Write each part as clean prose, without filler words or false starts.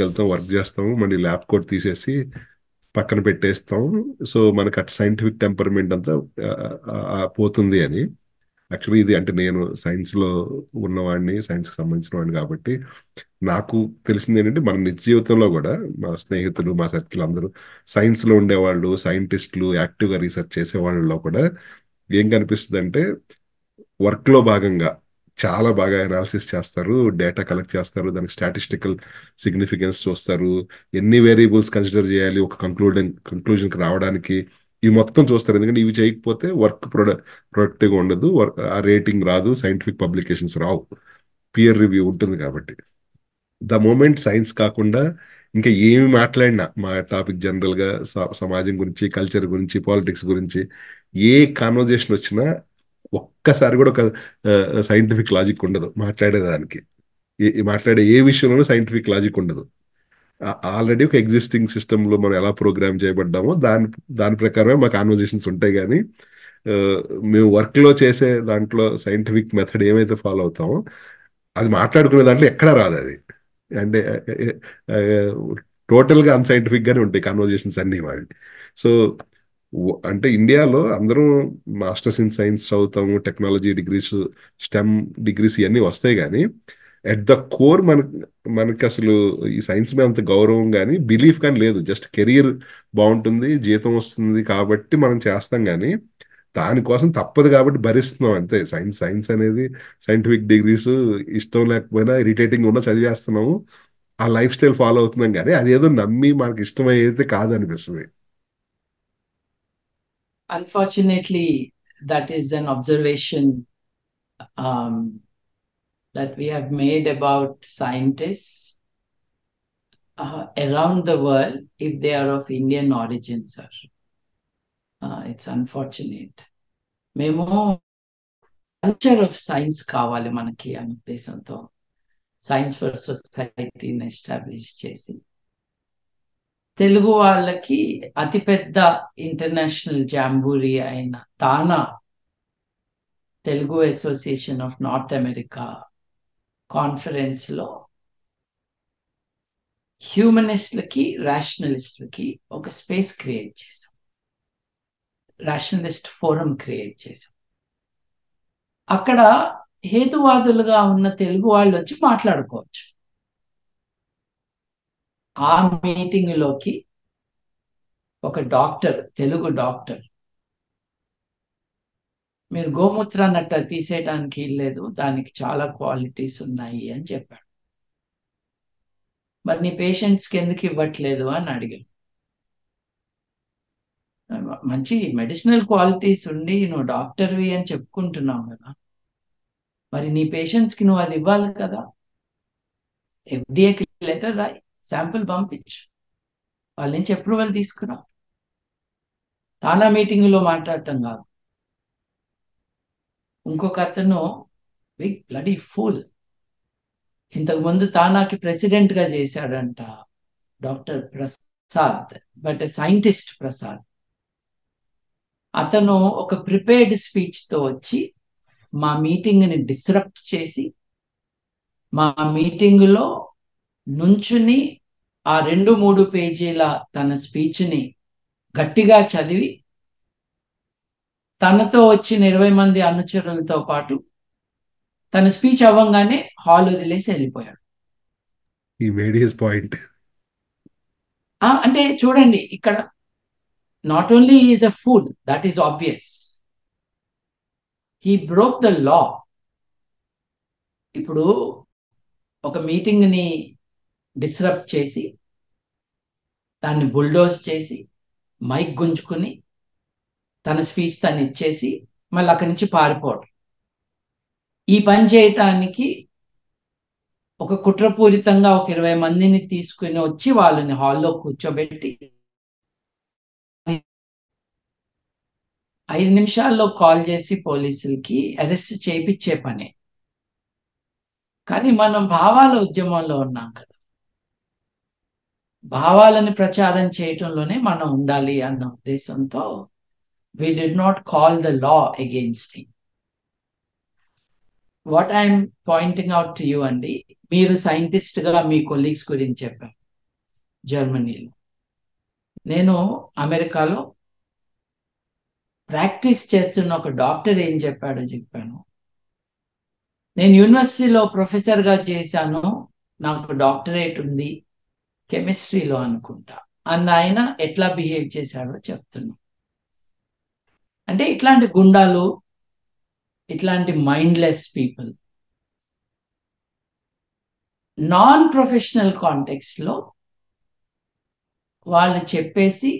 వెళ్తాం, వర్క్ చేస్తాము, మళ్ళీ ల్యాబ్ కోట్ తీసేసి పక్కన పెట్టేస్తాం. సో మనకు అటు సైంటిఫిక్ టెంపర్మెంట్ అంతా పోతుంది అని. యాక్చువల్లీ ఇది అంటే నేను సైన్స్లో ఉన్నవాడిని, సైన్స్కి సంబంధించిన వాడిని కాబట్టి నాకు తెలిసింది ఏంటంటే మన నిజ జీవితంలో కూడా మా స్నేహితులు, మా సర్కిల్ అందరూ సైన్స్లో ఉండేవాళ్ళు, సైంటిస్టులు, యాక్టివ్గా రీసెర్చ్ చేసే వాళ్ళలో కూడా ఏం కనిపిస్తుంది అంటే వర్క్లో భాగంగా చాలా బాగా అనాలిసిస్ చేస్తారు, డేటా కలెక్ట్ చేస్తారు, దానికి స్టాటిస్టికల్ సిగ్నిఫికెన్స్ చూస్తారు, ఎన్ని వేరియబుల్స్ కన్సిడర్ చేయాలి ఒక కంక్లూజన్కి రావడానికి, ఇవి మొత్తం చూస్తారు. ఎందుకంటే ఇవి చేయకపోతే వర్క్ ప్రొడక్టివ్గా ఉండదు, వర్క్ ఆ రేటింగ్ రాదు, సైంటిఫిక్ పబ్లికేషన్స్ రావు, పియర్ రివ్యూ ఉంటుంది కాబట్టి. ద మూమెంట్ సైన్స్ కాకుండా ఇంకా ఏమి మాట్లాడినా మా టాపిక్ జనరల్గా సమాజం గురించి, కల్చర్ గురించి, పాలిటిక్స్ గురించి ఏ కాన్వర్జేషన్ వచ్చినా ఒక్కసారి కూడా ఒక సైంటిఫిక్ లాజిక్ ఉండదు మాట్లాడేదానికి. మాట్లాడే ఏ విషయంలోనూ సైంటిఫిక్ లాజిక్ ఉండదు. ఆల్రెడీ ఒక ఎగ్జిస్టింగ్ సిస్టంలో మనం ఎలా ప్రోగ్రామ్ చేయబడ్డామో దాని దాని ప్రకారమే మా కాన్వర్జేషన్స్ ఉంటాయి. కానీ ఆ, మేము వర్క్లో చేసే దాంట్లో సైంటిఫిక్ మెథడ్ ఏమైతే ఫాలో అవుతామో అది మాట్లాడుకునే దాంట్లో ఎక్కడా రాదు అది. అంటే టోటల్గా అన్సైంటిఫిక్ గానే ఉంటాయి కాన్వర్జేషన్స్ అన్ని మావి. సో అంటే ఇండియాలో అందరూ మాస్టర్స్ ఇన్ సైన్స్ చదువుతాము, టెక్నాలజీ డిగ్రీస్, స్టెమ్ డిగ్రీస్ ఇవన్నీ వస్తాయి. కానీ ఎట్ ద కోర్ మనకి అసలు ఈ సైన్స్ మీద అంత గౌరవం కానీ బిలీఫ్ కానీ లేదు. జస్ట్ కెరీర్ బాగుంటుంది, జీతం వస్తుంది కాబట్టి మనం చేస్తాం. కానీ దానికోసం తప్పదు కాబట్టి భరిస్తున్నాం అంతే. సైన్స్ సైన్స్ అనేది సైంటిఫిక్ డిగ్రీస్ ఇష్టం లేకపోయినా ఇరిటేటింగ్ ఉన్నా చదివేస్తున్నాము, ఆ లైఫ్ స్టైల్ ఫాలో అవుతున్నాం. కానీ అదేదో నమ్మి మనకి ఇష్టమైతే కాదు అనిపిస్తుంది. Unfortunately, that is an observation um, that we have made about scientists around the world if they are of Indian origin, sir. It's unfortunate. మేము కల్చర్ ఆఫ్ సైన్స్ కావాలి మనకి అనే ఉద్దేశంతో సైన్స్ ఫర్ సొసైటీని ఎస్టాబ్లిష్ చేసి తెలుగు వాళ్ళకి అతిపెద్ద ఇంటర్నేషనల్ జాంబూరీ అయిన TANA Telugu association of North America conference లో హ్యూమనిస్ట్లకి రేషనలిస్ట్లకి ఒక స్పేస్ క్రియేట్ చేశాం, రేషనలిస్ట్ ఫోరం క్రియేట్ చేశాం. అక్కడ హేతువాదులుగా ఉన్న తెలుగు వాళ్ళు వచ్చి మాట్లాడుకోవచ్చు. ఆ మీటింగ్ లోకి ఒక డాక్టర్, తెలుగు డాక్టర్, మీరు గోమూత్రాన్ని అట్ట తీసేయడానికి లేదు, దానికి చాలా క్వాలిటీస్ ఉన్నాయి అని చెప్పాడు. మరి నీ పేషెంట్స్కి ఎందుకు ఇవ్వట్లేదు అని అడిగాను. మంచి మెడిసినల్ క్వాలిటీస్ ఉండి నువ్వు డాక్టర్వి అని చెప్పుకుంటున్నావు కదా, మరి నీ పేషెంట్స్కి నువ్వు అది ఇవ్వాలి కదా. ఎఫ్డిఏకి లెటర్ రాయి, శాంపుల్ పంపించు, వాళ్ళ నుంచి అప్రూవల్ తీసుకురా. తానా మీటింగ్లో మాట్లాడటం కాదు. ఇంకొక అతను బిగ్ బ్లడీ ఫూల్, ఇంతకుముందు తానాకి ప్రెసిడెంట్ గా చేశాడంట doctor Prasad, but scientist Prasad. అతను ఒక ప్రిపేర్డ్ స్పీచ్ తో వచ్చి మా మీటింగ్ ని డిస్రప్ట్ చేసి మా మీటింగ్ లో నుంచుని ఆ 2-3 పేజీల తన స్పీచ్ ని గట్టిగా చదివి తనతో వచ్చిన 20 మంది అనుచరులతో పాటు తన స్పీచ్ అవ్వంగానే హాల్ వదిలేసి వెళ్ళిపోయాడు. ఈ మేడ్ హిస్ పాయింట్. అంటే చూడండి, ఇక్కడ not only is a fool, that is obvious, he broke the law. ఇప్పుడు ఒక మీటింగ్ ని డిస్రప్ట్ చేసి దాన్ని బుల్డోజ్ చేసి మైక్ గుంజుకుని తన స్పీచ్ తను ఇచ్చేసి మళ్ళీ అక్కడి నుంచి పారిపోవడం, ఈ పని చేయటానికి ఒక కుట్రపూరితంగా ఒక 20 మందిని తీసుకుని వచ్చి వాళ్ళని హాల్లో కూర్చోబెట్టి 5 నిమిషాల్లో కాల్ చేసి పోలీసులకి అరెస్ట్ చేయించే పనే. కానీ మనం భావాల ఉద్యమంలో ఉన్నాం కదా, భావాలను ప్రచారం చేయటంలోనే మనం ఉండాలి అన్న ఉద్దేశంతో we did not call the law against him. What I'm pointing out to you, Andy, మీరు సైంటిస్ట్గా మీ కొలీగ్స్ గురించి చెప్పారు జర్మనీలో. నేను అమెరికాలో ప్రాక్టీస్ చేస్తున్న ఒక డాక్టర్ ఏం చెప్పాడో చెప్పాను. నేను యూనివర్సిటీలో ప్రొఫెసర్గా చేశాను, నాకు డాక్టరేట్ ఉంది కెమిస్ట్రీలో అనుకుంటా అన్న ఆయన ఎట్లా బిహేవ్ చేశాడో చెప్తున్నా. అంటే ఇట్లాంటి గుండాలు, ఇట్లాంటి మైండ్లెస్ పీపుల్ నాన్ ప్రొఫెషనల్ కాంటెక్స్లో వాళ్ళు చెప్పేసి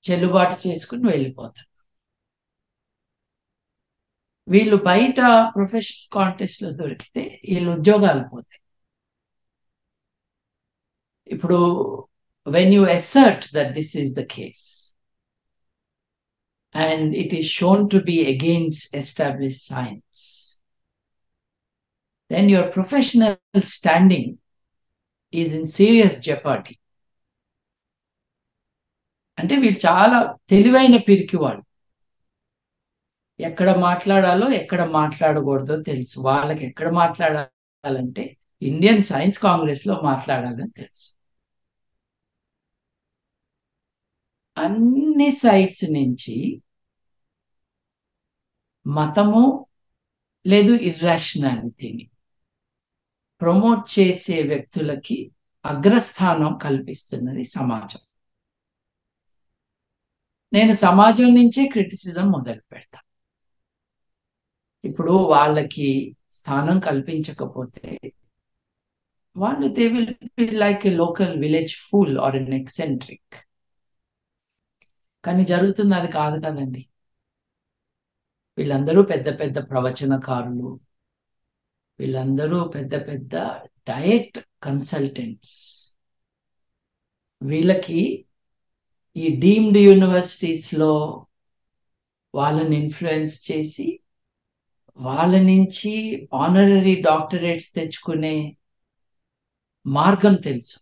చెల్లుబాటు చేసుకుని వెళ్ళిపోతారు. వీళ్ళు బయట ప్రొఫెషనల్ కాంటెక్స్లో దొరికితే వీళ్ళు ఉద్యోగాలు పోతాయి. ఇప్పుడు when you assert that this is the case and it is shown to be against established science, then your professional standing is in serious jeopardy. అంటే వీళ్ళు చాలా తెలివైన పిరికివాళ్ళు. ఎక్కడ మాట్లాడాలో ఎక్కడ మాట్లాడకూడదో తెలుసు. వాళ్ళకి ఎక్కడ మాట్లాడాలంటే ఇండియన్ సైన్స్ కాంగ్రెస్లో మాట్లాడాలని తెలుసు. అన్ని సైట్స్ నుంచి మతము లేదు ఇర్రాషనాలిటీని ప్రమోట్ చేసే వ్యక్తులకి అగ్రస్థానం కల్పిస్తున్నది సమాజం. నేను సమాజం నుంచే క్రిటిసిజం మొదలు పెడతా. ఇప్పుడు వాళ్ళకి స్థానం కల్పించకపోతే వాళ్ళు they will be like a local village fool or an eccentric. కానీ జరుగుతుంది అది కాదు కదండి. వీళ్ళందరూ పెద్ద పెద్ద ప్రవచనకారులు, వీళ్ళందరూ పెద్ద పెద్ద డయట్ కన్సల్టెంట్స్. వీళ్ళకి ఈ డీమ్డ్ యూనివర్సిటీస్లో వాళ్ళని ఇన్ఫ్లుయెన్స్ చేసి వాళ్ళ నుంచి ఆనరరీ డాక్టరేట్స్ తెచ్చుకునే మార్గం తెలుసు.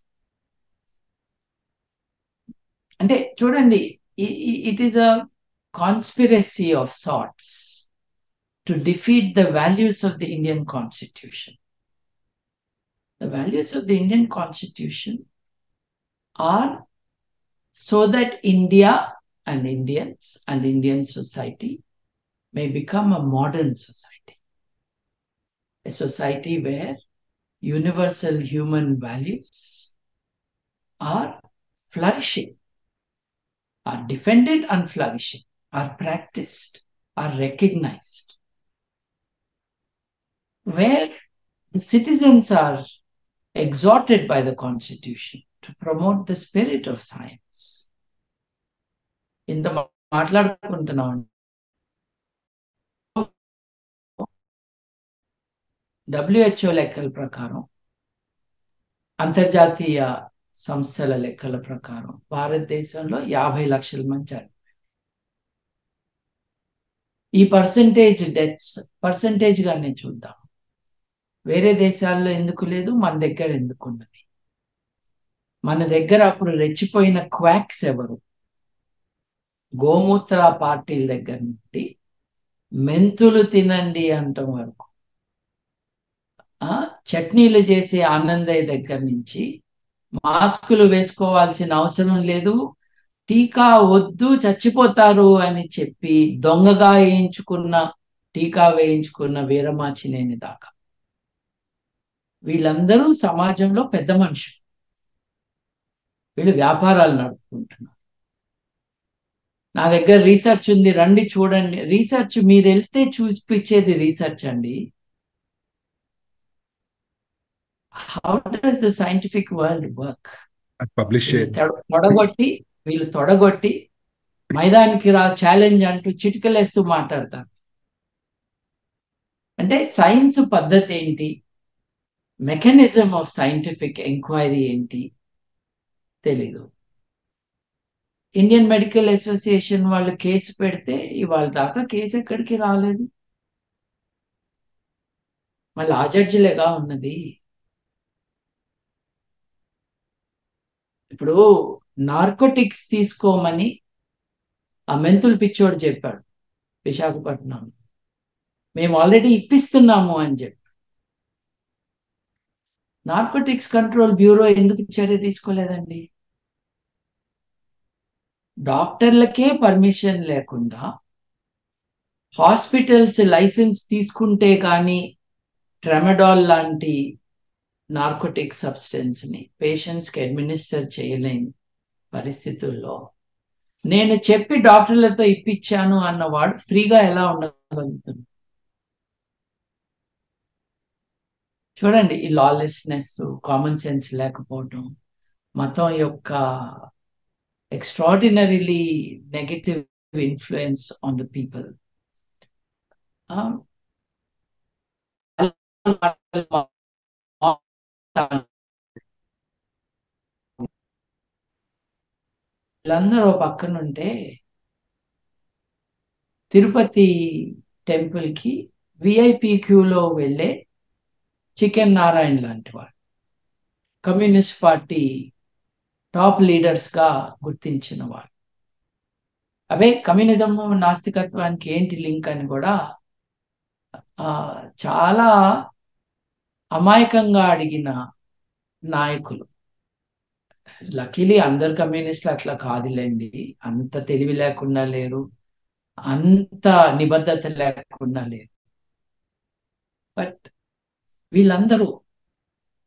అంటే చూడండి, it is a conspiracy of sorts to defeat the values of the Indian Constitution. The values of the Indian Constitution are so that India and Indians and Indian society may become a modern society, a society where universal human values are flourishing, are defended and flourishing, are practiced, are recognized, where the citizens are exhorted by the Constitution to promote the spirit of science. ఇంత మాట్లాడుకుంటున్నాం. WHO లెక్కల ప్రకారం, అంతర్జాతీయ సంస్థల లెక్కల ప్రకారం భారతదేశంలో 50 లక్షల మంది చనిపోయారు. ఈ డెత్స్ పర్సంటేజ్గానే చూద్దాం. వేరే దేశాల్లో ఎందుకు లేదు, మన దగ్గర ఎందుకు ఉన్నది? మన దగ్గర అప్పుడు రెచ్చిపోయిన క్వాక్స్ ఎవరు? గోమూత్ర పార్టీల దగ్గర నుండి మెంతులు తినండి అంటాం వరకు, చట్నీలు చేసే ఆనందయ్య దగ్గర నుంచి మాస్కులు వేసుకోవాల్సిన అవసరం లేదు, టీకా వద్దు చచ్చిపోతారు అని చెప్పి దొంగగా టీకా వేయించుకున్న వీరమాచినేని దాకా వీళ్ళందరూ సమాజంలో పెద్ద మనుషులు. వీళ్ళు వ్యాపారాలు నడుపుకుంటున్నారు. నా దగ్గర రీసెర్చ్ ఉంది, రండి చూడండి. రీసెర్చ్ మీరు వెళ్తే చూసిపించేది రీసెర్చ్ అండి. How does the scientific world work? వీళ్ళు తొడగొట్టి మైదానికి రా ఛాలెంజ్ అంటూ చిటికలేస్తూ మాట్లాడతారు. అంటే సైన్స్ పద్ధతి ఏంటి, మెకానిజం ఆఫ్ సైంటిఫిక్ ఎంక్వైరీ ఏంటి తెలీదు. ఇండియన్ మెడికల్ అసోసియేషన్ వాళ్ళు కేసు పెడితే ఇవాళ దాకా కేసు ఎక్కడికి రాలేదు. మళ్ళీ ఆ జడ్జిలేగా ఉన్నది. ఇప్పుడు నార్కోటిక్స్ తీసుకోమని ఆ మెంతులు పిచ్చోడు చెప్పాడు విశాఖపట్నం. మేము ఆల్రెడీ ఇప్పిస్తున్నాము అని చెప్పి. నార్కోటిక్స్ కంట్రోల్ బ్యూరో ఎందుకు చర్య తీసుకోలేదండి? డాక్టర్లకే పర్మిషన్ లేకుండా హాస్పిటల్స్ లైసెన్స్ తీసుకుంటే కానీ ట్రెమడాల్ లాంటి నార్కోటిక్ సబ్స్టెన్స్ ని పేషెంట్స్ కి అడ్మినిస్టర్ చేయలేని పరిస్థితుల్లో నేను చెప్పి డాక్టర్లతో ఇప్పించాను అన్నవాడు ఫ్రీగా ఎలా ఉండగలుగుతుంది? చూడండి, ఈ లాలెస్నెస్, కామన్ సెన్స్ లేకపోవడం, మతం యొక్క extraordinarily negative influence on the people. వీళ్ళందరూ పక్కనుంటే తిరుపతి టెంపుల్ కి విఐపి క్యూలో వెళ్ళే చికెన్ నారాయణ లాంటి వాడు కమ్యూనిస్ట్ పార్టీ టాప్ లీడర్స్ గా గుర్తించిన వాడు. అవే కమ్యూనిజం నాస్తికత్వానికి ఏంటి లింక్ అని కూడా చాలా అమాయకంగా అడిగిన నాయకులు. లక్కీలీ అందరు కమ్యూనిస్టులు అట్లా కాదులేండి, అంత తెలివి లేకుండా లేరు, అంత నిబద్ధత లేకుండా లేరు. బట్ వీళ్ళందరూ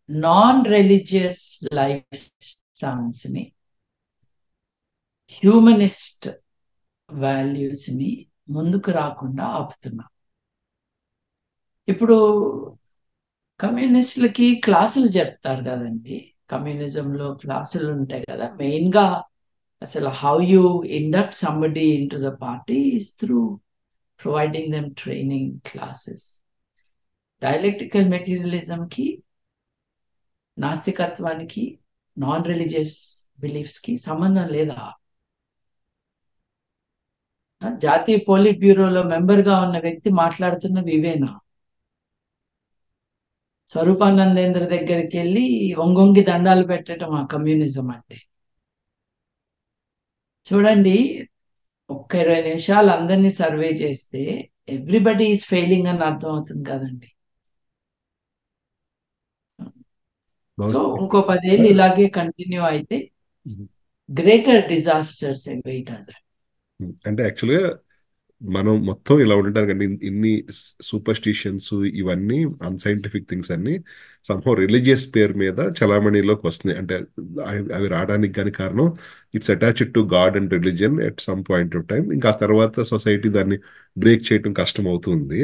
నాన్ రిలీజియస్ లైఫ్ స్టాన్స్ ని, హ్యూమనిస్ట్ వాల్యూస్ ని ముందుకు రాకుండా ఆపుతున్నారు. ఇప్పుడు కమ్యూనిస్టులకి క్లాసులు చెప్తారు కదండి, కమ్యూనిజంలో క్లాసులు ఉంటాయి కదా. మెయిన్ గా అసలు how you induct somebody in to the party is through providing them training classes. Dialectical materialism కి, నాస్తికత్వానికి, నాన్ రిలీజియస్ బిలీఫ్స్ కి సంబంధం లేదా? జాతీయ పోలిట్ బ్యూరోలో మెంబర్ గా ఉన్న వ్యక్తి మాట్లాడుతున్నవి ఇవేనా? స్వరూపానందేంద్ర దగ్గరికి వెళ్ళి ఒంగొంగి దండాలు పెట్టడం ఆ కమ్యూనిజం అంటే? చూడండి, ఒక్క 20 నిమిషాలు అందరినీ సర్వే చేస్తే ఎవ్రీబడి ఈజ్ ఫెయిలింగ్ అని అర్థం అవుతుంది కదండి. సో ఇంకో 10 ఏళ్ళు ఇలాగే కంటిన్యూ అయితే గ్రేటర్ డిజాస్టర్స్ వెయిట్ అస్. అంటే యాక్చువల్గా మనం మొత్తం ఇలా ఉండటానికంటే ఇన్ని సూపర్స్టిషన్స్, ఇవన్నీ అన్సైంటిఫిక్ థింగ్స్ అన్ని సంహౌ రిలీజియస్ పేరు మీద చలామణిలోకి వస్తున్నాయి. అంటే అవి రావడానికి కానీ కారణం it's attached to God and religion at some point of time. ఇంకా ఆ తర్వాత సొసైటీ దాన్ని బ్రేక్ చేయడం కష్టం అవుతుంది.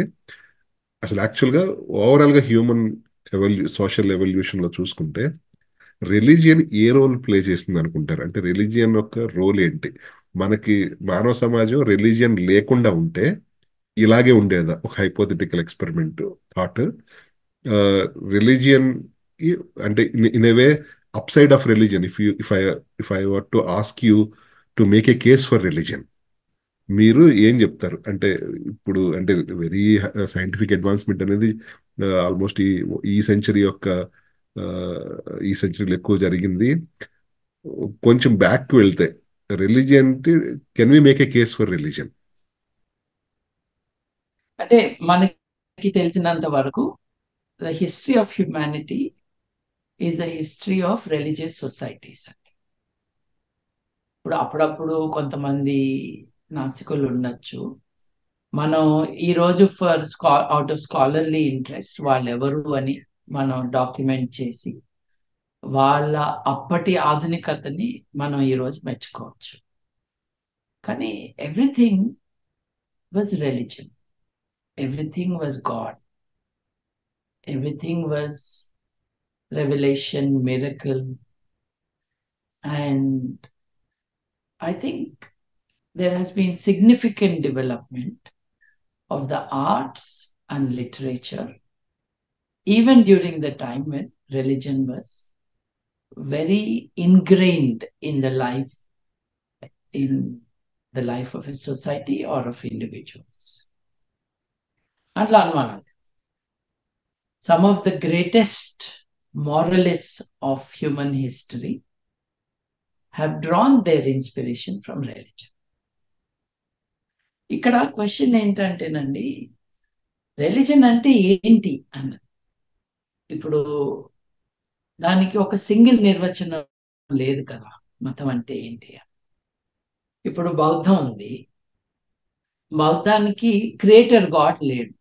అసలు యాక్చువల్గా ఓవరాల్గా హ్యూమన్ సోషల్ ఎవల్యూషన్లో చూసుకుంటే రిలీజియన్ ఏ రోల్ ప్లే చేస్తుంది అనుకుంటారు? అంటే రిలీజియన్ యొక్క రోల్ ఏంటి? మనకి మానవ సమాజం రిలీజియన్ లేకుండా ఉంటే ఇలాగే ఉండేదా? ఒక హైపోథెటికల్ ఎక్స్పెరిమెంట్ థాట్. రిలీజియన్ అంటే in a way upside of religion, if I were to ask you to make a case for religion, మీరు ఏం చెప్తారు? అంటే ఇప్పుడు అంటే వెరీ సైంటిఫిక్ అడ్వాన్స్మెంట్ అనేది ఆల్మోస్ట్ ఈ సెంచరీ యొక్క ఈ సెంచరీలో ఎక్కువ జరిగింది. కొంచెం బ్యాక్ వెళ్తే religion, can we make a case for religion? అంటే మనకి తెలిసినంత వరకు the history of humanity is a history of religious societies. ఇప్పుడు అప్పుడప్పుడు కొంతమంది నాస్తికులు ఉండొచ్చు. మనం ఈ రోజు for out of scholarly interest వాళ్ళు ఎవరు అని మనం డాక్యుమెంట్ చేసి వాళ్ళ అప్పటి ఆధునికతని మనం ఈరోజు మెచ్చుకోవచ్చు. కానీ everything was religion, everything was God, everything was revolution, miracle. And I think there has been significant development of the arts and literature even during the time when religion was very ingrained in the life of a society or of individuals. అట్లా అనుమానం. Some of the greatest moralists of human history have drawn their inspiration from religion. ఇక్కడ question ఏంటంటేనండి, religion అంటే ఏంటి అన్న. ఇప్పుడు దానికి ఒక సింగిల్ నిర్వచనం లేదు కదా, మతం అంటే ఏంటి. ఇప్పుడు బౌద్ధం ఉంది, బౌద్ధానికి క్రియేటర్ గాడ్ లేడు.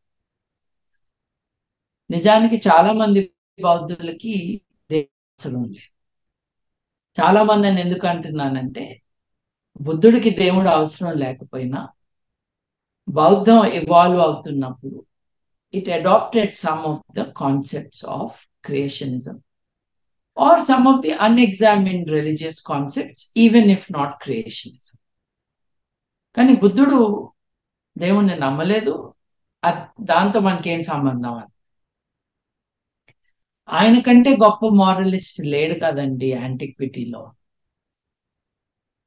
నిజానికి చాలా మంది బౌద్ధులకి అవసరం లేదు. చాలా మంది అని ఎందుకు అంటున్నానంటే, బుద్ధుడికి దేవుడు అవసరం లేకపోయినా బౌద్ధం ఇవాల్వ్ అవుతున్నప్పుడు it adopted some of the concepts of creationism or some of the unexamined religious concepts, even if not creationism. కానీ బుద్ధుడు దేవుణ్ణి నమ్మలేదు, దాంతో మనకేం సంబంధం అని. ఆయన కంటే గొప్ప మారలిస్ట్ లేడు కదండి యాంటిక్విటీలో.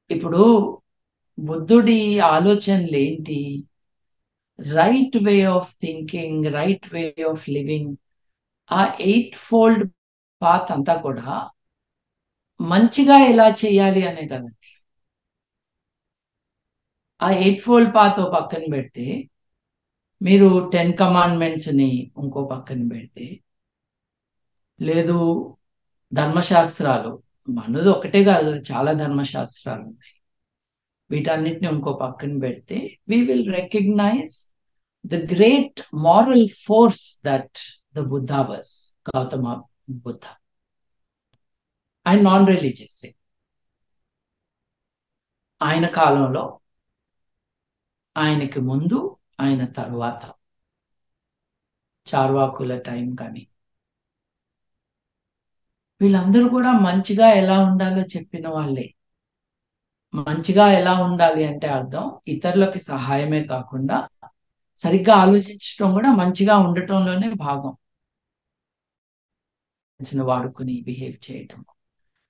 ఇప్పుడు బుద్ధుడి ఆలోచనలు ఏంటి? Right way of thinking, right way of living, ఆ 8-fold పాత్ అంతా కూడా మంచిగా ఎలా చేయాలి అనే కదండి. ఆ 8-fold పాత్ పక్కన పెడితే, మీరు 10 commandments ని ఇంకో పక్కన పెడితే, లేదు ధర్మశాస్త్రాలు, మనది ఒకటే కాదు, చాలా ధర్మశాస్త్రాలు ఉన్నాయి, వీటన్నిటిని ఇంకో పక్కన పెడితే, we will recognize the great moral force that the Buddha was, Gautama Buddha. ఆయన నాన్ రిలీజియస్. ఆయన కాలంలో, ఆయనకి ముందు, ఆయన తరువాత, చార్వాకుల టైం కానీ, వీళ్ళందరూ కూడా మంచిగా ఎలా ఉండాలో చెప్పిన వాళ్ళే. మంచిగా ఎలా ఉండాలి అంటే అర్థం ఇతరులకి సహాయమే కాకుండా సరిగ్గా ఆలోచించడం కూడా మంచిగా ఉండటంలోనే భాగం. వాడుకుని బిహేవ్ చేయటం,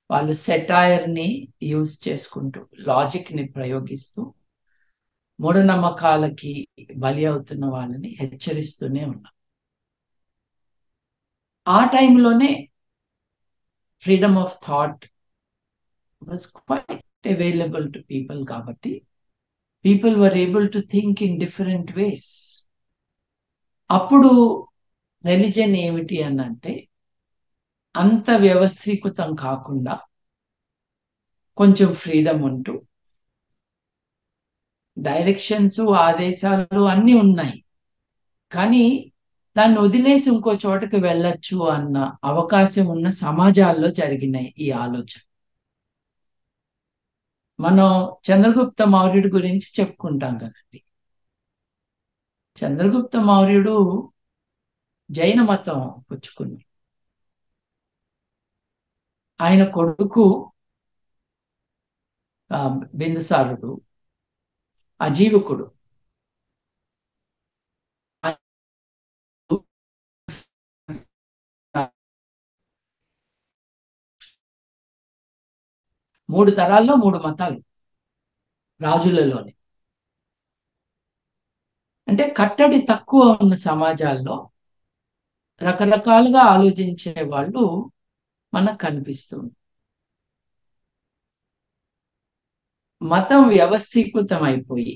వాళ్ళు సెటైర్ ని యూజ్ చేసుకుంటూ, లాజిక్ ని ప్రయోగిస్తూ మూఢనమ్మకాలకి బలి అవుతున్న వాళ్ళని హెచ్చరిస్తూనే ఉన్నారు. ఆ టైంలోనే freedom of thought was quite available to people, కాబట్టి people were able to think in different ways. అప్పుడు రిలీజన్ ఏమిటి అని అంటే, అంత వ్యవస్థీకృతం కాకుండా కొంచెం ఫ్రీడమ్ ఉంటూ, డైరెక్షన్స్, ఆదేశాలు అన్నీ ఉన్నాయి, కానీ దాన్ని వదిలేసి ఇంకో చోటకి వెళ్ళొచ్చు అన్న అవకాశం ఉన్న సమాజాల్లో జరిగినాయి ఈ ఆలోచన. మనం చంద్రగుప్త మౌర్యుడి గురించి చెప్పుకుంటాం కదండి. చంద్రగుప్త మౌర్యుడు జైన మతం పుచ్చుకుంది. ఆయన కొడుకు బిందుసారుడు అజీవకుడు. 3 తరాల్లో 3 మతాలు రాజులలోనే. అంటే కట్టడి తక్కువ ఉన్న సమాజాల్లో రకరకాలుగా ఆలోచించే వాళ్ళు మనకు కనిపిస్తుంది. మతం వ్యవస్థీకృతం అయిపోయి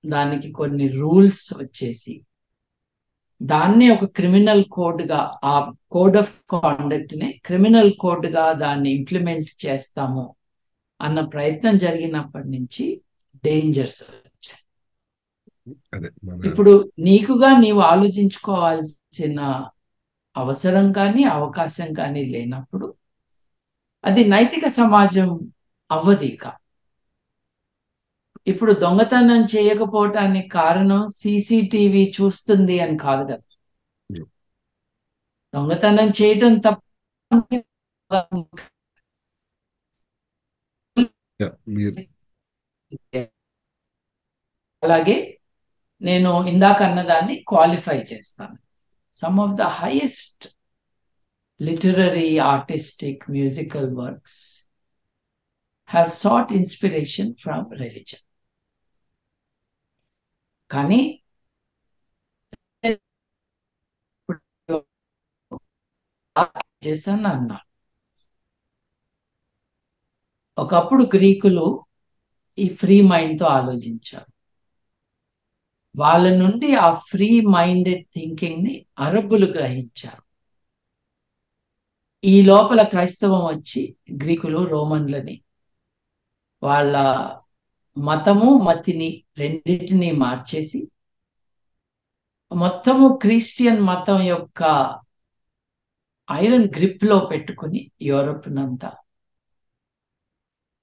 దానికి కొన్ని రూల్స్ వచ్చేసి, దాన్నే ఒక క్రిమినల్ కోడ్గా, ఆ కోడ్ ఆఫ్ కాండక్ట్ ని క్రిమినల్ కోడ్గా దాన్ని ఇంప్లిమెంట్ చేస్తాము అన్న ప్రయత్నం జరిగినప్పటి నుంచి డేంజర్స్ వచ్చాయి. ఇప్పుడు నీకుగా నీవు ఆలోచించుకోవాల్సిన అవసరం కానీ అవకాశం కానీ లేనప్పుడు అది నైతిక సమాజం అవ్వదిక. ఇప్పుడు దొంగతనం చేయకపోవటానికి కారణం సీసీటీవీ చూస్తుంది అని కాదు కదా. దొంగతనం చేయడం తప్ప. అలాగే నేను ఇందాక అన్నదాన్ని క్వాలిఫై చేస్తాను. Some of the highest literary, artistic, musical works have sought inspiration from religion. కానీ చేశాను అన్నా. ఒకప్పుడు గ్రీకులు ఈ ఫ్రీ మైండ్తో ఆలోచించారు. వాళ్ళ నుండి ఆ ఫ్రీ మైండెడ్ థింకింగ్ ని అరబ్బులు గ్రహించారు. ఈ లోపల క్రైస్తవం వచ్చి గ్రీకులు రోమన్లని వాళ్ళ మతము మతిని రెండింటినీ మార్చేసి మొత్తము క్రిస్టియన్ మతం యొక్క ఐరన్ గ్రిప్ లో పెట్టుకుని యూరప్ నంతా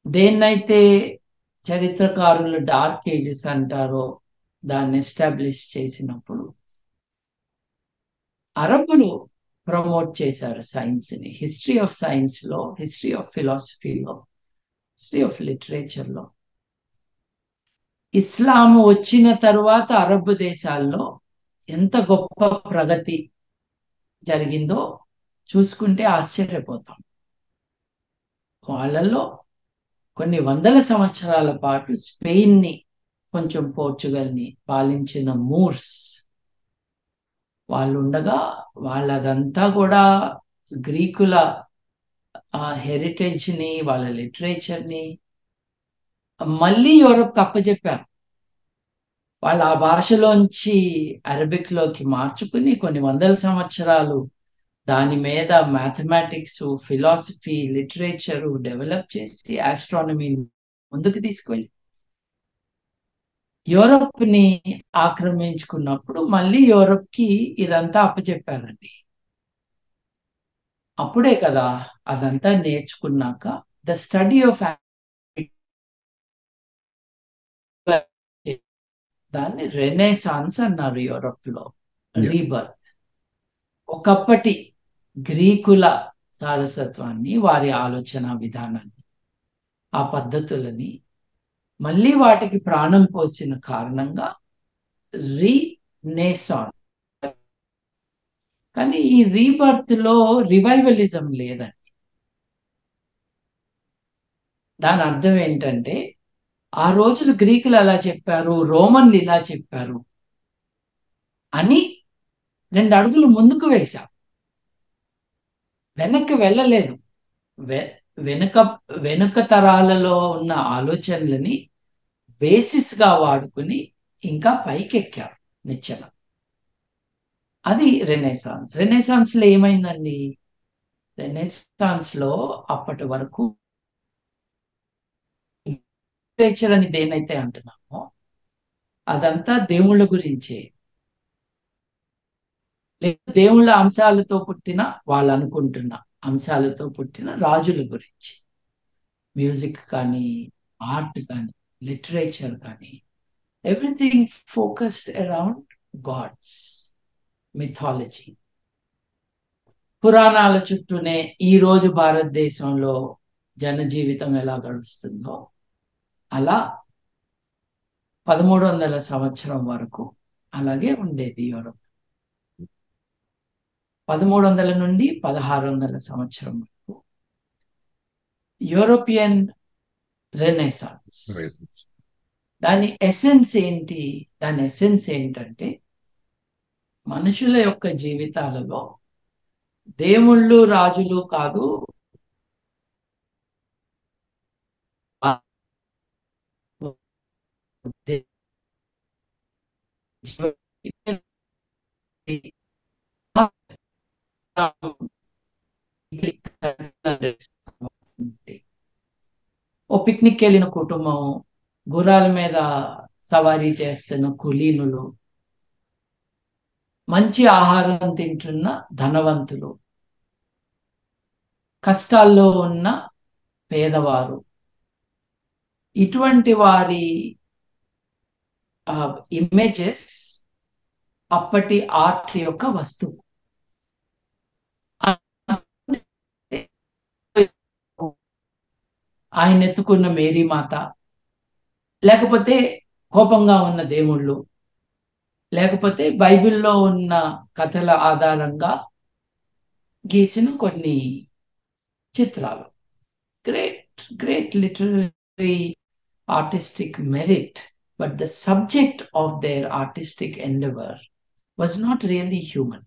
దేన్నైతే చరిత్రకారులు డార్క్ ఏజెస్ అంటారో దాన్ని ఎస్టాబ్లిష్ చేసినప్పుడు అరబ్బులు ప్రమోట్ చేశారు సైన్స్ ని. హిస్టరీ ఆఫ్ సైన్స్ లో, హిస్టరీ ఆఫ్ ఫిలాసఫీలో, హిస్టరీ ఆఫ్ లిటరేచర్ లో ఇస్లాం వచ్చిన తరువాత అరబ్ దేశాల్లో ఎంత గొప్ప ప్రగతి జరిగిందో చూసుకుంటే ఆశ్చర్యపోతాం. వాళ్ళల్లో కొన్ని వందల సంవత్సరాల పాటు స్పెయిన్ ని కొంచెం పోర్చుగల్ ని పాలించిన మూర్స్ వాళ్ళు ఉండగా వాళ్ళదంతా కూడా గ్రీకుల హెరిటేజ్ ని, వాళ్ళ లిటరేచర్ ని మళ్ళీ యూరప్ అప్పచెప్పారు. వాళ్ళు ఆ భాషలోంచి అరబిక్ లోకి మార్చుకుని కొన్ని వందల సంవత్సరాలు దాని మీద మ్యాథమెటిక్స్, ఫిలాసఫీ, లిటరేచర్ డెవలప్ చేసి ఆస్ట్రానమీ ముందుకు తీసుకువెళ్ళి యూరప్ ని ఆక్రమించుకున్నప్పుడు మళ్ళీ యూరప్ కి ఇదంతా అప్పచెప్పారండి. అప్పుడే కదా అదంతా నేర్చుకున్నాక ద స్టడీ ఆఫ్ దాన్ని రెనేసాన్స్ అన్నారు యూరప్ లో. రీబర్త్ ఒకప్పటి గ్రీకుల సారసత్వాన్ని, వారి ఆలోచన విధానాన్ని, ఆ పద్ధతులని మళ్ళీ వాటికి ప్రాణం పోసిన కారణంగా రీనేసాన్స్. కానీ ఈ రీబర్త్ లో రివైవలిజం లేదండి. దాని అర్థం ఏంటంటే ఆ రోజులు గ్రీకులు అలా చెప్పారు, రోమన్లు ఇలా చెప్పారు అని 2 అడుగులు ముందుకు వేశాం, వెనక్కి వెళ్ళలేదు. వెనుక వెనుక తరాలలో ఉన్న ఆలోచనలని బేసిస్ గా వాడుకుని ఇంకా పైకెక్కారు నిచ్చెన. అది రెనేసాన్స్. రెనేసాన్స్ లో ఏమైందండి? రెనేసాన్స్ లో అప్పటి వరకు లిటరేచర్ అని దేనైతే అంటున్నామో అదంతా దేవుళ్ళ గురించే, దేవుళ్ళ అంశాలతో పుట్టిన, వాళ్ళు అనుకుంటున్న అంశాలతో పుట్టిన రాజుల గురించి. మ్యూజిక్ కానీ, ఆర్ట్ కానీ, లిటరేచర్ కానీ, everything focused around gods, mythology. పురాణాల చుట్టూనే ఈ రోజు భారతదేశంలో జనజీవితం ఎలా గడుస్తుందో అలా 1300 సంవత్సరం వరకు అలాగే ఉండేది యూరోప్. 1300 నుండి 1600 సంవత్సరం వరకు యూరోపియన్ రెనెసాన్స్. దాని ఎసెన్స్ ఏంటి? దాని ఎసెన్స్ ఏంటంటే మనుషుల యొక్క జీవితాలలో దేవుళ్ళు రాజులు కాదు, ఓ పిక్నిక్ వెళ్ళిన కుటుంబం, గుర్రాల మీద సవారీ చేస్తున్న కులీనులు, మంచి ఆహారం తింటున్న ధనవంతులు, కష్టాల్లో ఉన్న పేదవారు, ఇటువంటి వారి ఇమేజెస్ అప్పటి ఆర్ట్ యొక్క వస్తువు. ఆయన ఎత్తుకున్న మేరీ మాత, లేకపోతే కోపంగా ఉన్న దేవుళ్ళు, లేకపోతే బైబిల్లో ఉన్న కథల ఆధారంగా గీసిన కొన్ని చిత్రాలు. Great literary artistic merit, but the subject of their artistic endeavor was not really human.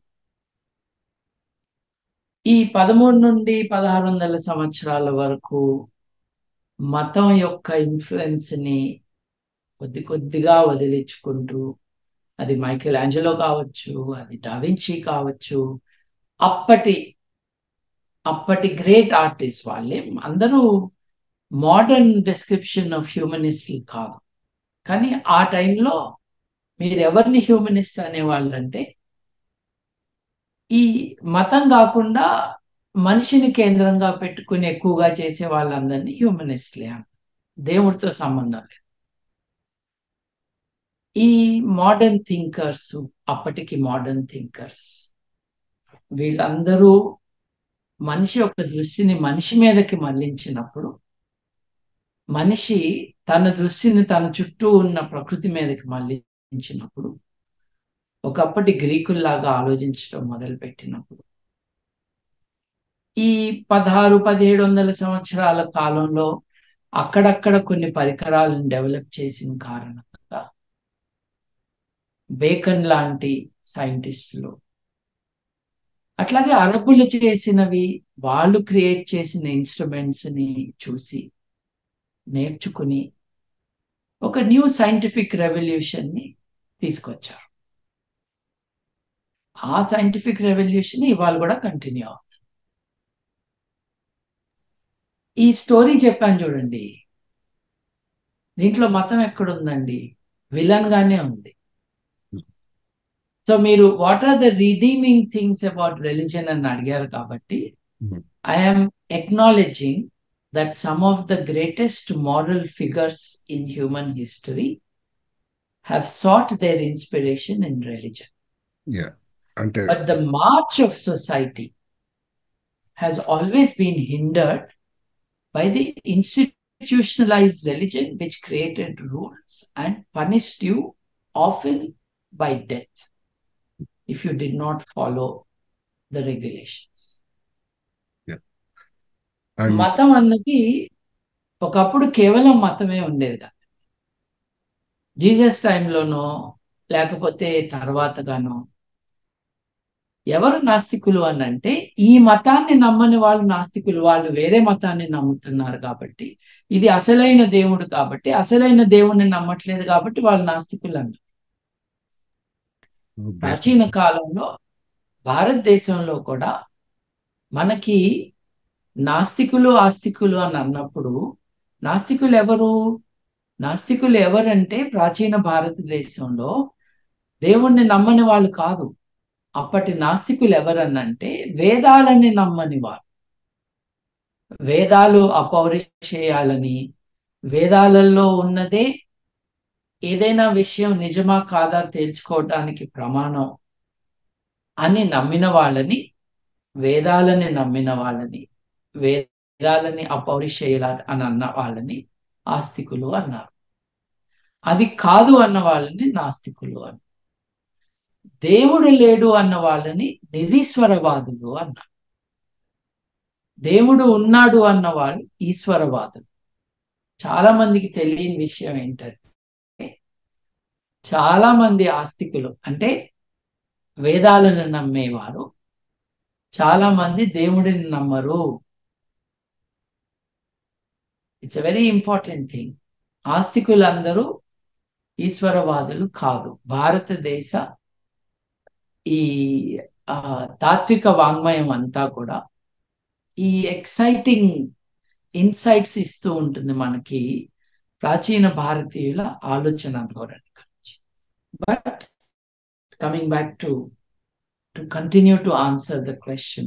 ఈ 13 నుండి 1600 సంవత్సరాల వరకు మతం యొక్క ఇన్ఫ్లుయెన్స్ ని కొద్ది కొద్దిగా వదిలించుకుంటూ, అది మైకేల్ ఆంజెలో కావచ్చు, అది డావించి కావచ్చు, అప్పటి అప్పటి గ్రేట్ ఆర్టిస్ట్ వాళ్ళే. అందరూ మోడర్న్ డిస్క్రిప్షన్ ఆఫ్ హ్యూమనిస్ట్ కాదు, కానీ ఆ టైంలో మీరు ఎవరిని హ్యూమనిస్ట్ అనేవాళ్ళంటే ఈ మతం కాకుండా మనిషిని కేంద్రంగా పెట్టుకుని ఎక్కువగా చేసే వాళ్ళందరినీ హ్యూమనిస్ట్లే అంటారు. దేవుడితో సంబంధం లేదు. ఈ మోడర్న్ థింకర్స్, అప్పటికి మోడర్న్ థింకర్స్ వీళ్ళందరూ మనిషి యొక్క దృష్టిని మనిషి మీదకి మళ్లించినప్పుడు, మనిషి తన దృష్టిని తన చుట్టూ ఉన్న ప్రకృతి మీదకి మళ్లించినప్పుడు, ఒకప్పటి గ్రీకుల్లాగా ఆలోచించడం మొదలుపెట్టినప్పుడు, ఈ 1600-1700 సంవత్సరాల కాలంలో అక్కడక్కడ కొన్ని పరికరాలను డెవలప్ చేసిన కారణంగా బేకన్ లాంటి సైంటిస్టులు, అట్లాగే అరబ్బులు చేసినవి, వాళ్ళు క్రియేట్ చేసిన ఇన్స్ట్రుమెంట్స్ ని చూసి నేర్చుకుని ఒక న్యూ సైంటిఫిక్ రెవల్యూషన్ ని తీసుకొచ్చారు. ఆ సైంటిఫిక్ రెవల్యూషన్ ఇవాళ కూడా కంటిన్యూ అవుతుంది. ఈ స్టోరీ చెప్పాను చూడండి, దీంట్లో మతం ఎక్కడుందండి? విలన్ గానే ఉంది. సో మీరు what are the redeeming things about religion అని అడిగారు కాబట్టి I'm acknowledging that some of the greatest moral figures in human history have sought their inspiration in religion. Yeah. But the march of society has always been hindered by the institutionalized religion which created rules and punished you often by death if you did not follow the regulations. మతం అన్నది ఒకప్పుడు కేవలం మతమే ఉండేది కాదు. Jesus టైంలోనో లేకపోతే తర్వాతగానో ఎవరు నాస్తికులు అని అంటే ఈ మతాన్ని నమ్మని వాళ్ళు నాస్తికులు. వాళ్ళు వేరే మతాన్ని నమ్ముతున్నారు కాబట్టి, ఇది అసలైన దేవుడు కాబట్టి, అసలైన దేవుణ్ణి నమ్మట్లేదు కాబట్టి వాళ్ళు నాస్తికులు అన్నారు. ప్రాచీన కాలంలో భారతదేశంలో కూడా మనకి నాస్తికులు ఆస్తికులు అని అన్నప్పుడు నాస్తికులు ఎవరంటే ప్రాచీన భారతదేశంలో దేవుణ్ణి నమ్మని వాళ్ళు కాదు. అప్పటి నాస్తికులు ఎవరనంటే వేదాలని నమ్మని వారు. వేదాలు అపౌరుషేయాలని, వేదాలలో ఉన్నదే ఏదైనా విషయం నిజమా కాదా తేల్చుకోవడానికి ప్రమాణం అని నమ్మిన వాళ్ళని, వేదాలని నమ్మిన వాళ్ళని, వేదాలని అపౌరుషేయాల అని అన్న వాళ్ళని ఆస్తికులు అన్నారు. అది కాదు అన్న వాళ్ళని నాస్తికులు అన్నారు. దేవుడు లేడు అన్న వాళ్ళని నిరీశ్వరవాదులు అన్నారు. దేవుడు ఉన్నాడు అన్న వాళ్ళు ఈశ్వరవాదులు. చాలా మందికి తెలియని విషయం ఏంటంటే, చాలా మంది ఆస్తికులు అంటే వేదాలను నమ్మేవారు చాలా మంది దేవుడిని నమ్మరు. It's a very important thing. ఆస్తికులందరూ ఈశ్వరవాదులు కాదు. భారతదేశ ఈ తాత్విక వాంగ్మయం అంతా కూడా ఈ ఎక్సైటింగ్ ఇన్సైట్స్ ఇస్తూ ఉంటుంది మనకి ప్రాచీన భారతీయుల ఆలోచన ధోరణి గురించి. But coming back to continue to answer the question,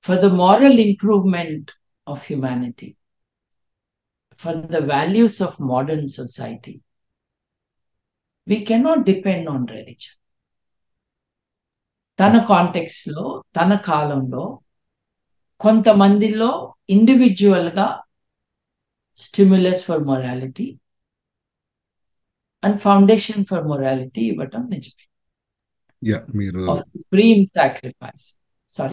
for the moral improvement of humanity, for the values of modern society, we cannot depend on religion. తన కాంటెక్స్ట్ లో, తన కాలంలో కొంతమందిలో ఇండివిజువల్గా stimulus for morality and foundation for morality ఇవ్వటం నిజమే. మీరు of supreme sacrifice.